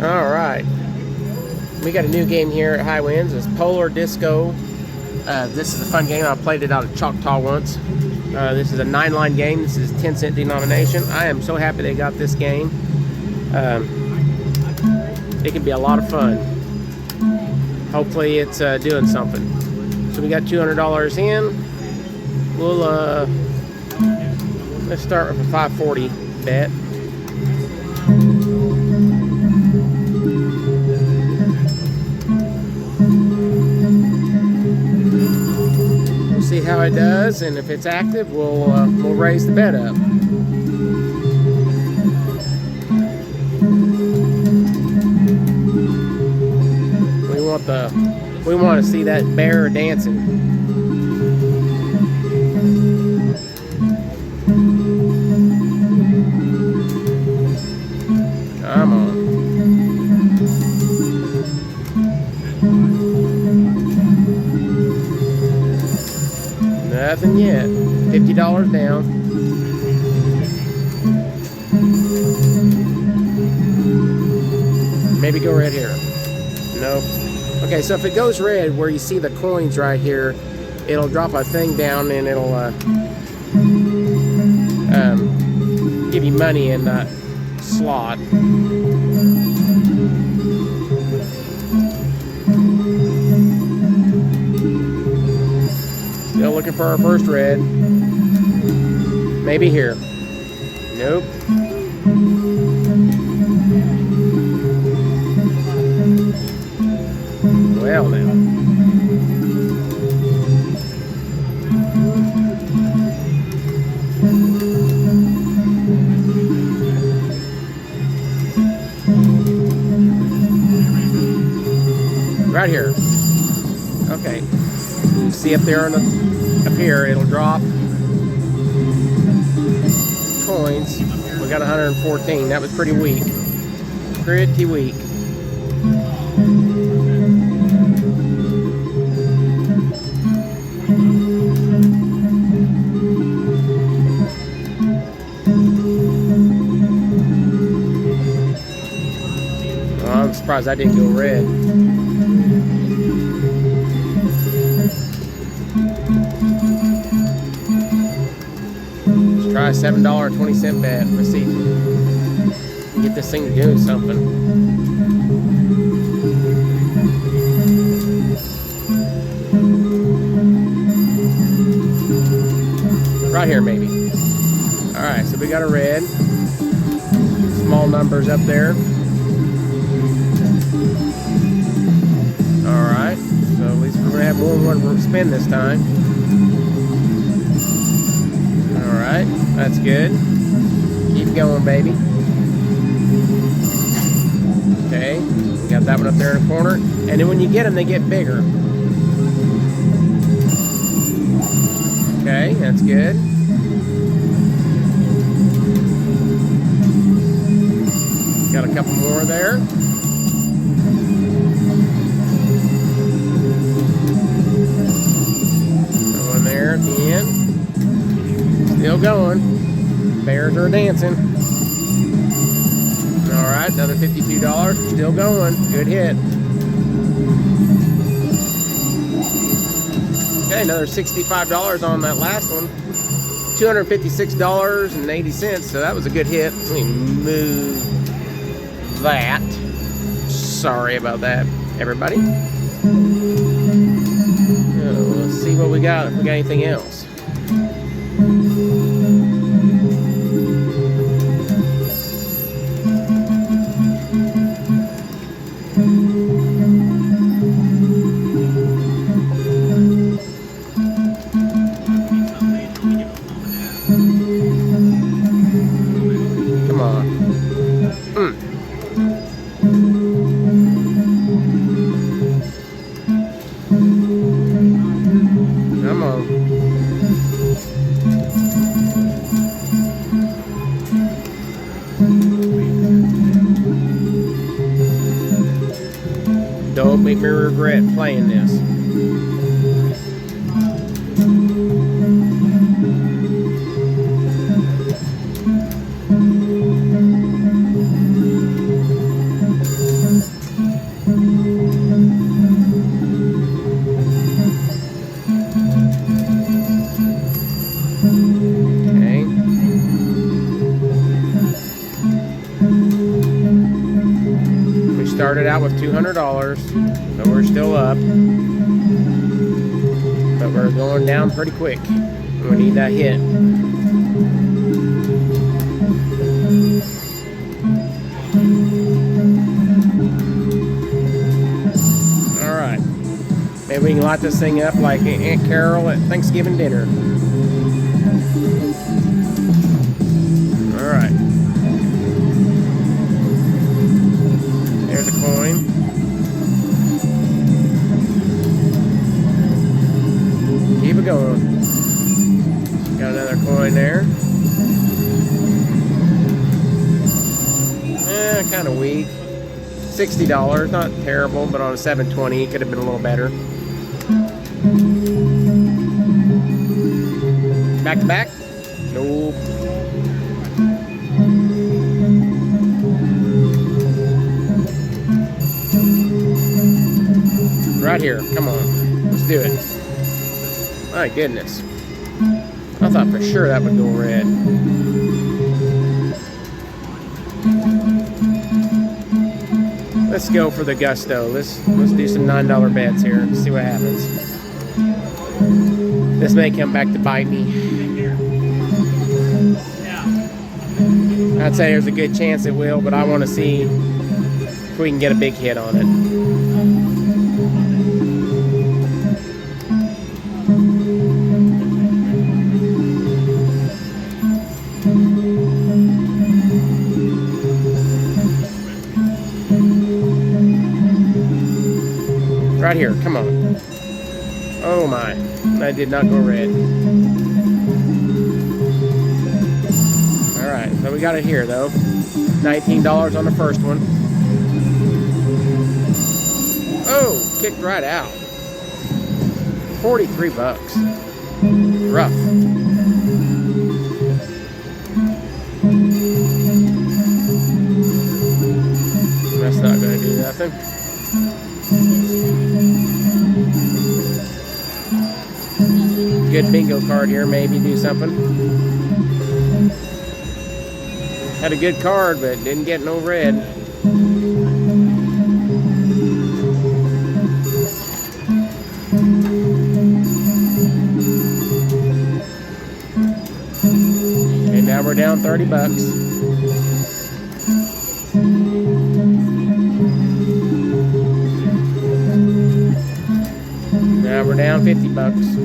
All right. We got a new game here at High Winds. It's Polar Disco. This is a fun game. I played it out at Choctaw once. This is a 9-line game. This is 10-cent denomination. I am so happy they got this game. It can be a lot of fun. Hopefully it's doing something. So we got $200 in. We'll let's start with a 540 bet. We'll see how it does, and if it's active, we'll raise the bet up. We want to see that bear dancing. Come on. Nothing yet. $50 down. Maybe go right here. Nope. Okay, so if it goes red, where you see the coins right here, it'll drop a thing down and it'll give you money in that slot. Still looking for our first red. Maybe here. Nope. Well now. Right here. Okay. You see up there up here, it'll drop coins. We got 114. That was pretty weak. Pretty weak. I'm surprised I didn't go red. Let's try a $7.20 bet. Let's see if we can get this thing to do something. Right here, maybe. Alright, so we got a red. Small numbers up there. Alright, so at least we're going to have more than one spin this time. Alright, that's good. Keep going, baby. Okay, got that one up there in the corner. And then when you get them, they get bigger. Okay, that's good. Got a couple more there. Going there at the end. Still going. Bears are dancing. Alright, another $52. Still going. Good hit. Okay, another $65 on that last one. $256.80. So that was a good hit. Let me move that. Sorry about that, everybody. Let's see what we got. If we got anything else. Come on. Come on. Don't make me regret playing this. started out with $200, so we're still up. But we're going down pretty quick. We need that hit. Alright. Maybe we can light this thing up like Aunt Carol at Thanksgiving dinner. Alright. There's a coin. Keep it going. Got another coin there. Kind of weak. $60, not terrible, but on a 720 it could have been a little better. Back to back? Nope. Right here, come on. Let's do it. My goodness. I thought for sure that would go red. Let's go for the gusto. Let's do some $9 bets here and see what happens. This may come back to bite me. I'd say there's a good chance it will, but I want to see if we can get a big hit on it. Right here, come on. Oh my, that did not go red. Alright, so we got it here though. $19 on the first one. Oh, kicked right out. 43 bucks. Rough. That's not gonna do nothing. Good bingo card here, maybe do something. Had a good card, but didn't get no red. And now we're down 30 bucks. Now we're down 50 bucks.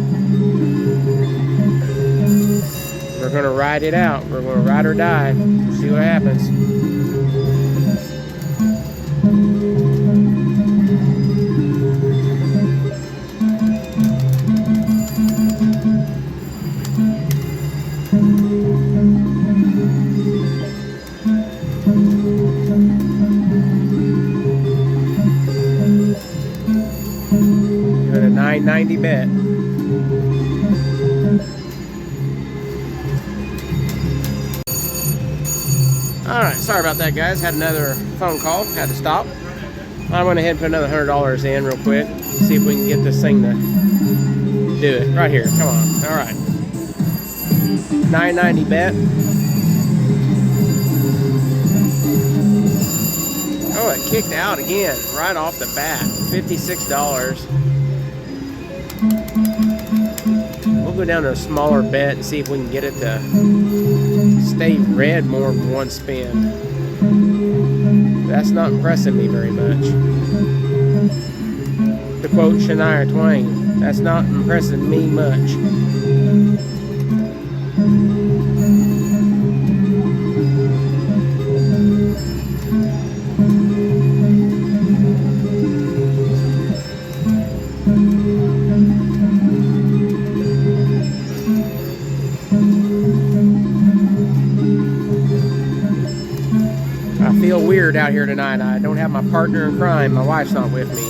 We're gonna ride it out. We're gonna ride or die. See what happens. Give it a $9.90 bet. Alright, sorry about that, guys. Had another phone call. Had to stop. I went ahead and put another $100 in real quick. See if we can get this thing to do it. Right here. Come on. Alright. $9.90 bet. Oh, it kicked out again. Right off the bat. $56. We'll go down to a smaller bet and see if we can get it to stay red more than one spin. That's not impressing me very much. To quote Shania Twain, that's not impressing me much. I feel weird out here tonight. I don't have my partner in crime. My wife's not with me.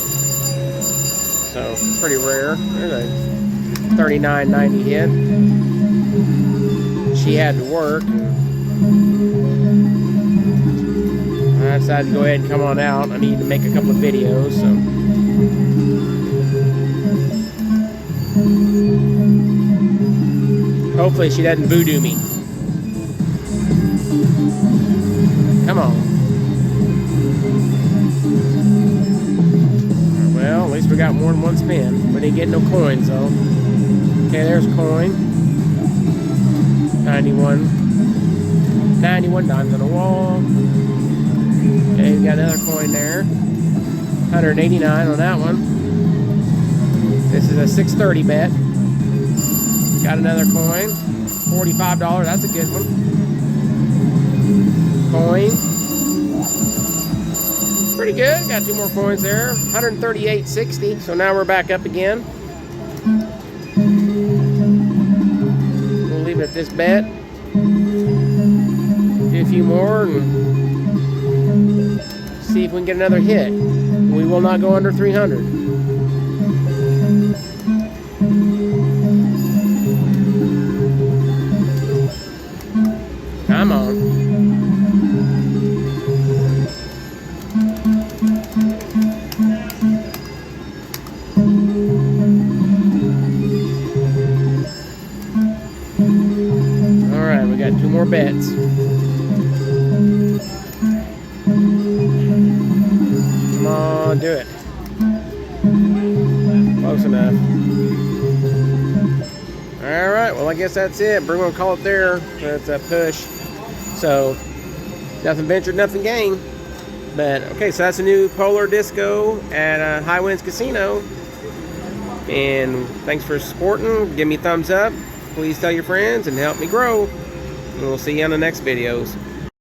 So, pretty rare. There's a $39.90 hit. She had to work. I decided to go ahead and come on out. I need to make a couple of videos, so. Hopefully she doesn't voodoo me. Come on. we got more than one spin. We didn't get no coins though. Okay, there's a coin. 91 dimes on the wall. Okay, we got another coin there. 189 on that one. This is a 630 bet. Got another coin. $45. That's a good one. Coin. Pretty good. Got 2 more coins there. 138.60. So now we're back up again. We'll leave it at this bet. Do a few more and see if we can get another hit. We will not go under 300. Come on. All right, we got 2 more bets. Come on, do it. Close enough. All right, well, I guess that's it. We're going to call it there. That's a push. So, nothing ventured, nothing gained. But, okay, so that's a new Polar Disco at High Winds Casino. And thanks for supporting. Give me a thumbs up. Please tell your friends and help me grow. And we'll see you on the next videos.